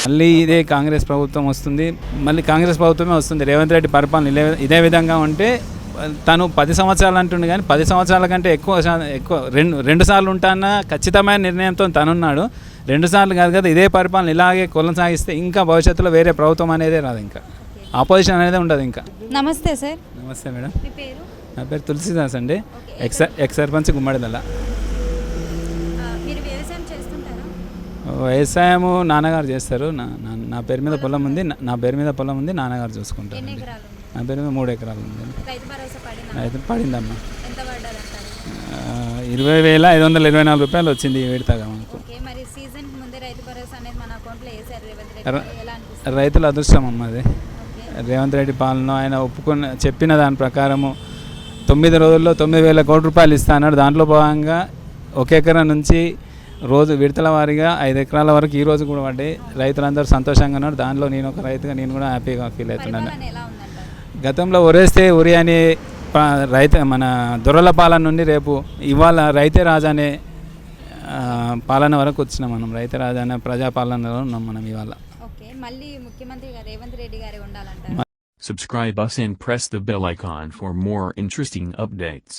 మళ్ళీ ఇదే కాంగ్రెస్ ప్రభుత్వం వస్తుంది, మళ్ళీ కాంగ్రెస్ ప్రభుత్వమే వస్తుంది. రేవంత్ రెడ్డి పరిపాలన ఇదే విధంగా ఉంటే తను 10 సంవత్సరాలు అంటుండే, కానీ 10 సంవత్సరాల కంటే ఎక్కువ రెండు సార్లు ఉంటాన ఖచ్చితమైన నిర్ణయంతో తనున్నాడు. 2 సార్లు కాదు కదా, ఇదే పరిపాలన ఇలాగే కొనసాగిస్తే ఇంకా భవిష్యత్తులో వేరే ప్రభుత్వం అనేదే రాదు, ఇంకా ఆపోజిషన్ అనేది ఉండదు. ఇంకా నమస్తే సార్. నమస్తే మేడం. మీ పేరు? నా పేరు తులసిదాస్ అండి, ఎక్స్ సర్పంచ్ గుమ్మడిదల. మీరు వ్యవసాయం చేస్తుంటారా? వ్యవసాయము నాన్నగారు చేస్తారు. నా పేరు మీద పొలం ఉంది, నాన్నగారు చూసుకుంటారు. ఎన్ని ఎకరాలు ఉంది? నా పేరు మీద 3 ఎకరాలు ఉంది. రైతు భరోసా పడిందా? అయితే పడిందమ్మా. ఎంత పడ్డదంటారు? 20,524 రూపాయలు వచ్చింది ఈ విడతగా మనకు. ఓకే, మరి సీజన్ ముందే రైతు భరోసా అనేది మన అకౌంట్లో వేసారు రేవంత్ రెడ్డి గారు. ఎలా అనిపిస్తుంది? రైతుల అదృష్టం అమ్మ అది. ఓకే. రేవంత్ రెడ్డి పాలన ఆయన చెప్పిన దాని ప్రకారము 9 రోజుల్లో 9,000 కోట్ల రూపాయలు ఇస్తా అన్నాడు. దాంట్లో భాగంగా 1 ఎకరం నుంచి రోజు విడతల వారీగా 5 ఎకరాల వరకు ఈ రోజు కూడా పడ్డాయి. రైతులందరూ సంతోషంగా ఉన్నారు. దానిలో నేను ఒక రైతుగా నేను కూడా హ్యాపీగా ఫీల్ అవుతున్నాను. పరిపాలన ఎలా ఉందంటారు? గతంలో ఒరేస్తే ఉరి అని మన దొరల పాలన నుండి రేపు ఇవాళ రైతే రాజా అనే పాలన వరకు వచ్చినాం మనం. రైతే రాజా అనే ప్రజాపాలనలో ఉన్నాం మనం ఇవాళ. ఓకే, మళ్ళీ ముఖ్యమంత్రిగా రేవంత్ రెడ్డి గారే ఉండాలంటారు. Subscribe us and press the bell icon for more interesting updates.